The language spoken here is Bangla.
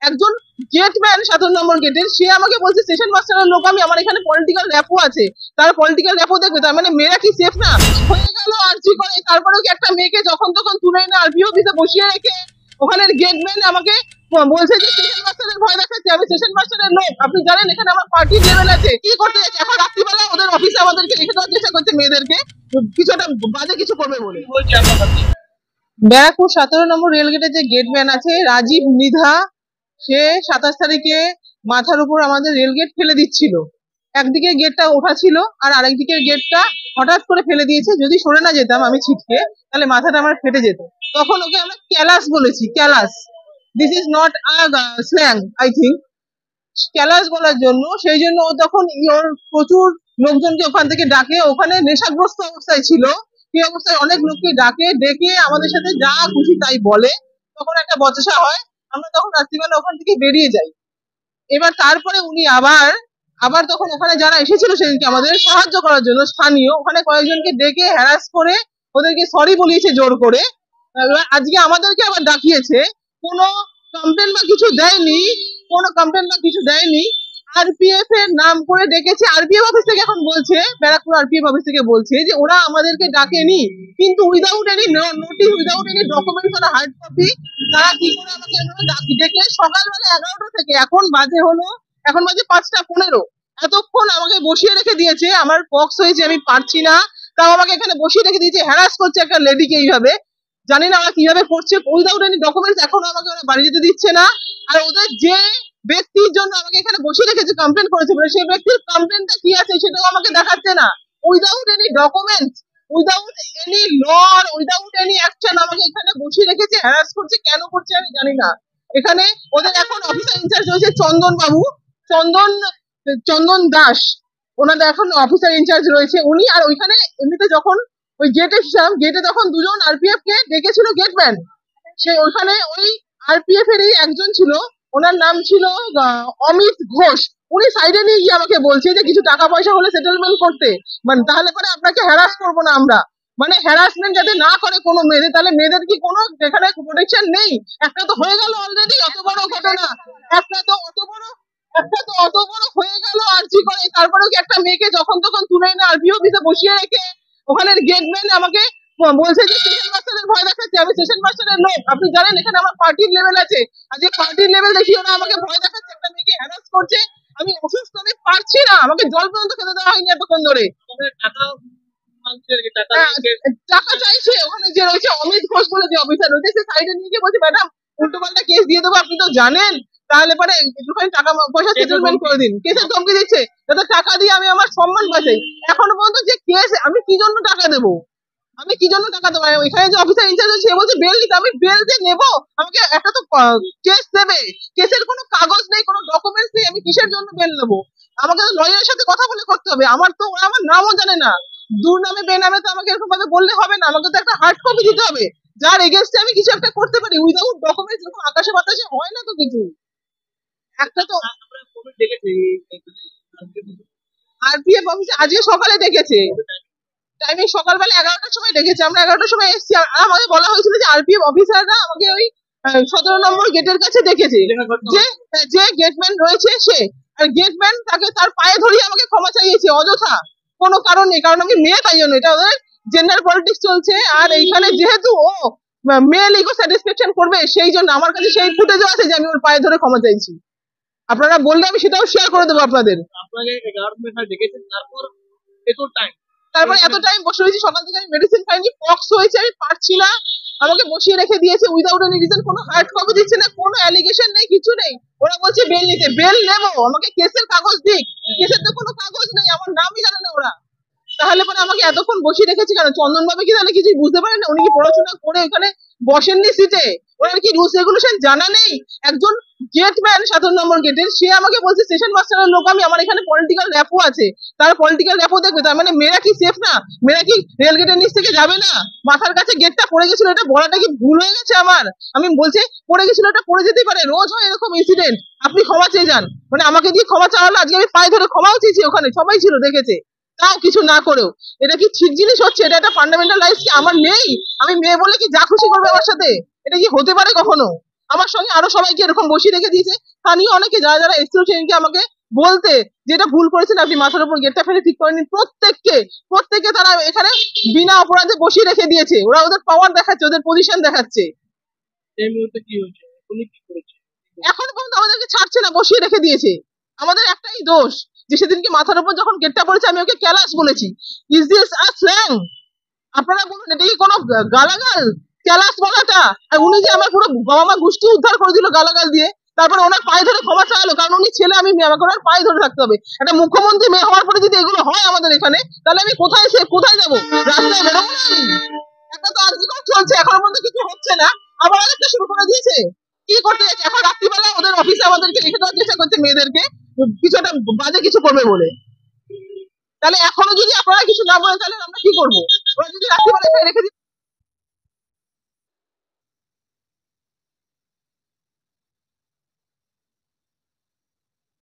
একজন গেটম্যান 7 নম্বর গেটের, সে আমাকে বলছে স্টেশন মাস্টারের লোক আমি, আমার এখানে পলিটিক্যাল র্যাপও আছে, তার পলিটিক্যাল র্যাপও দেখবে, তার মানে মেয়েরা কি সেফ না? হয়ে গেল আরজি করে, তারপরেও কি একটা মেয়েকে যখন তখন তুলে না আরপি অফিসে বসিয়ে রেখে ওখানের গেটম্যান আমাকে বলছে যে স্টেশন মাস্টারের ভয় দেখাচ্ছে, আমি স্টেশন মাস্টারের লোক, আপনি জানেন এখানে আমার পার্টির লেভেল আছে, কি করতে যাচ্ছে এখন রাত্রিবেলা ওদের অফিসে আমাদেরকে রেখে দেওয়ার চেষ্টা করছে মেয়েদেরকে, কিছু একটা বাজে কিছু করবে বলে। ব্যারাকপুর 17 নম্বর রেলগেটে যে গেটম্যান আছে রাজীব মৃধা, সে 27 তারিখে মাথার উপর আমাদের রেলগেট ফেলে দিচ্ছিল, একদিকে গেটটা ওঠা ছিল আর আরেকদিকের গেটটা হঠাৎ করে ফেলে দিয়েছে, যদি সরে না যেতাম আমি ছিটকে তাহলে মাথাটা আমার ফেটে যেত। তখন ওকে আমরা ক্যালাস বলেছি, callous, this is not a slang I think, callous বলার জন্য, সেই জন্য ও তখন ওর প্রচুর লোকজনকে ওখান থেকে ডাকে, ওখানে নেশাগ্রস্ত অবস্থায় ছিল, সেই অবস্থায় অনেক লোককে ডাকে, ডেকে আমাদের সাথে যা খুশি তাই বলে, তখন একটা বচসা হয়, আমরা তখন রাত্রিবেলা ওখান থেকে বেরিয়ে যাই। এবার তারপরে উনি আবার আবার তখন ওখানে যারা এসেছিল সেদিনকে আমাদের সাহায্য করার জন্য স্থানীয়, ওখানে কয়েকজনকে ডেকে হ্যারাস করে ওদেরকে সরি বলিয়েছে জোর করে। এবার আজকে আমাদেরকে আবার ডাকিয়েছে, কোনো কমপ্লেন বা কিছু দেয়নি, কোনো কমপ্লেন বা কিছু দেয়নি, আরপিএফ এর নাম করে ডেকেছে, আরপিএফ অফিস থেকে এখন বলছে, ব্যারাকপুর আরপিএফ অফিস থেকে বলছে যে ওরা আমাদেরকে ডাকেনি, কিন্তু without any notice, without any documents or hard copy তারা কি করে আমাকে ডেকে সকালবেলা 11টা থেকে এখন বাজে 5টা 15, এতক্ষণ আমাকে বসিয়ে রেখে দিয়েছে, আমার পক্স হয়েছে আমি পারছি না, তাও আমাকে এখানে বসিয়ে রেখে দিয়েছে, হ্যারাস করছে একটা লেডিকে এইভাবে, জানি না ওরা কিভাবে করছে, উইদাউট এনি ডকুমেন্টস এখনো আমাকে ওরা বাড়ি যেতে দিচ্ছে না। আর ওদের যে ব্যক্তির জন্য আমাকে এখানে বসিয়ে রেখেছে, কমপ্লেন করেছে বলে, সেই ব্যক্তির কমপ্লেনটা কি আছে সেটাও আমাকে দেখাচ্ছে না, without any documents, without any law, without any action আমাকে এখানে বসিয়ে রেখেছে, হ্যারাস করছে, কেন করছে আমি জানি না। এখানে ওদের এখন অফিসার ইনচার্জ রয়েছে চন্দন বাবু, চন্দন চন্দন দাস, ওনাদের এখন অফিসার ইনচার্জ রয়েছে উনি, আর ওইখানে এমনিতে যখন ওই গেটে ছিলাম, গেটে তখন দুজন আরপিএফ কে ডেকেছিল গেটম্যান, সে ওইখানে ওই আরপিএফ এরই একজন ছিল, ওনার নাম ছিল অমিত ঘোষ, উনি সাইডে নিয়ে গিয়ে আমাকে বলছে যে কিছু টাকা পয়সা হলে সেটেলমেন্ট করতে, মানে তাহলে পরে আপনাকে হ্যারাস করবো না আমরা, মানে হ্যারাসমেন্ট যাতে না করে কোনো মেয়েদের, তাহলে মেয়েদের কি কোনো এখানে প্রোটেকশন নেই? একটা তো হয়ে গেল অলরেডি অত বড় ঘটনা, একটা তো অত বড় হয়ে গেল আরজি করে, তারপরেও কি একটা মেয়েকে যখন তখন তুলে না আরপি অফিসে বসিয়ে রেখে ওখানের গেটম্যান আমাকে বলছে যে স্টেশন মাস্টারের ভয় দেখাচ্ছে, আমি স্টেশন মাস্টারের লোক, আপনি জানেন এখানে আমার পার্টির লেভেল আছে, আজকে পার্টির লেভেল দেখিয়ে ওরা আমাকে ভয় দেখাচ্ছে, একটা মেয়েকে হ্যারাস করছে, আমি অসুস্থ, আমি পারছি না, আমাকে জল পর্যন্ত খেতে দেওয়া হয়নি এতক্ষণ ধরে, টাকা চাইছে, ওখানে যে রয়েছে অমিত ঘোষ বলে যে অফিসার রয়েছে, সে সাইডে নিয়ে গিয়ে বলছে ম্যাডাম উল্টো পাল্টা কেস দিয়ে দেবো, আপনি তো জানেন, তাহলে পরে একটুখানি টাকা পয়সা সেটেলমেন্ট করে দিন, কেসের ধমকি দিচ্ছে যাতে টাকা দিয়ে আমি আমার সম্মান বাঁচাই, এখনো পর্যন্ত যে কেস, আমি কি জন্য টাকা দেবো, আমি কি জন্য টাকা দেবো, এখানে যে অফিসার ইনচার্জ আছে সে বলছে বেল নিতে, আমি বেল যে নেবো, আমাকে একটা তো কেস দেবে, কেসের কোনো কাগজ নেই, কোনো ডকুমেন্টস নেই, আমি কিসের জন্য বেল নেবো, আমাকে তো লয়ারের সাথে কথা বলে করতে হবে, আমার তো ওরা আমার নামও জানে না, দুর্নামে বেনামে তো আমাকে এরকম ভাবে বললে হবে না, আমাকে তো একটা হার্ড কপি দিতে হবে যার এগেনস্টে আমি কিছু একটা করতে পারি, উইদাউট ডকুমেন্টস এরকম আকাশে বাতাসে হয় না তো কিছু, একটা তো আরপিএফ অফিসে আজকে সকালে ডেকেছে, টাইমিং সকালবেলা 11টার সময় ডেকেছে, আমরা 11টার সময় এসেছি, আর আমাকে বলা হয়েছিল যে আরপিএফ অফিসাররা আমাকে ওই 17 নম্বর গেটের কাছে ডেকেছে, যে গেটম্যান রয়েছে সে, আর গেটম্যান তাকে তার পায়ে ধরিয়ে আমাকে ক্ষমা চাইয়েছে অযথা, কোনো কারণ নেই, কারণ আমি মেয়ে তাই জন্য, এটা ওদের জেন্ডার পলিটিক্স চলছে, আর এইখানে যেহেতু ও মেল ইগো স্যাটিসফ্যাকশন করবে সেই জন্য আমার কাছে সেই ফুটেজও আছে যে আমি ওর পায়ে ধরে ক্ষমা চাইছি, আপনারা বললে আমি সেটাও শেয়ার করে দেবো আপনাদের। তারপরে এত টাইম বসে রয়েছি, সকাল থেকে আমি মেডিসিন খাইনি, পক্স হয়েছে, আমি পারছি না, আমাকে বসিয়ে রেখে দিয়েছে উইদাউট এনি রিজন, কোনো হার্ড কপি দিচ্ছে না, কোনো অ্যালিগেশন নেই, কিছু নেই, ওরা বলছে বেল নিতে, বেল নেবো, আমাকে কেসের কাগজ দিক, কেসের তো কোনো কাগজ নেই, আমার নামই জানে না ওরা, তাহলে পরে আমাকে এতক্ষণ বসিয়ে রেখেছে কেন? চন্দন বাবু কি তাহলে কিছু বুঝতে পারেন না? উনি কি পড়াশোনা করে ওখানে বসেননি সিটে? ওনার কি রুলস রেগুলেশন জানা নেই? একজন গেটম্যান 7 নম্বর গেটের, সে আমাকে বলছে স্টেশন মাস্টারের লোক আমি, আমার এখানে পলিটিক্যাল র্যাপও আছে, তার পলিটিক্যাল র্যাপও দেখবে, তার মানে মেয়েরা কি সেফ না? মেয়েরা কি রেল গেটের নিচ থেকে যাবে না? মাথার কাছে গেটটা পড়ে গেছিল, এটা বলাটা কি ভুল হয়ে গেছে আমার? আমি বলছে পড়ে গেছিল, এটা পড়ে যেতেই পারে, রোজ হয় এরকম ইনসিডেন্ট, আপনি ক্ষমা চেয়ে যান, মানে আমাকে দিয়ে ক্ষমা চাওয়ালো, আজকে আমি পায়ে ধরে ক্ষমাও চেয়েছি, ওখানে সবাই ছিল দেখেছে, তাও কিছু না করেও, এটা কি ঠিক জিনিস হচ্ছে? এটা একটা ফান্ডামেন্টাল রাইটস কি আমার নেই? আমি মেয়ে বলে কি যা খুশি করবে আমার সাথে? এটা কি হতে পারে কখনো? আমার সঙ্গে আরো সবাইকে এরকম বসিয়ে রেখে দিয়েছে। স্থানীয় অনেকে যারা যারা এসেছিল সেদিনকে আমাকে বলতে, যেটা ভুল করেছেন আপনি, মাথার উপর গেটটা ফেলে ঠিক করেনি, প্রত্যেককে তারা এখানে বিনা অপরাধে বসিয়ে রেখে দিয়েছে। ওরা ওদের পাওয়ার দেখাচ্ছে, ওদের পজিশন দেখাচ্ছে। এই মুহূর্তে কি হয়েছে, উনি কি করেছে? এখন পর্যন্ত আমাদেরকে ছাড়ছে না, বসিয়ে রেখে দিয়েছে। আমাদের একটাই দোষ যে সেদিনকে মাথার উপর যখন গেটটা পড়েছে আমি ওকে ক্যালাস বলেছি। Is this a slang? আপনারা বলুন, এটা কি কোনো গালাগাল ক্যালাস বলাটা? আর উনি যে আমার পুরো বাবা মা গোষ্ঠী উদ্ধার করে দিল গালাগাল দিয়ে, তারপরে ওনার পায়ে ধরে ক্ষমা চাইলো, কারণ উনি ছেলে আমি মেয়ে, আমাকে ওনার পায়ে ধরে থাকতে হবে। একটা মুখ্যমন্ত্রী মেয়ে হওয়ার পরে যদি এগুলো হয় আমাদের এখানে, তাহলে আমি কোথায় যাবো? রাস্তায় বেরোবো না আমি? একটা তো আর্জিকল চলছে, এখনো পর্যন্ত কিছু হচ্ছে না, আবার আরেকটা শুরু করে দিয়েছে। কি করতে যাচ্ছে এখন? রাত্রিবেলা ওদের অফিসে আমাদেরকে রেখে দেওয়ার চেষ্টা করছে, মেয়েদেরকে কিছু একটা বাজে কিছু করবে বলে। তাহলে এখনো যদি আপনারা কিছু না বলেন তাহলে আমরা কি করবো? ওরা যদি রাত্রিবেলা রেখে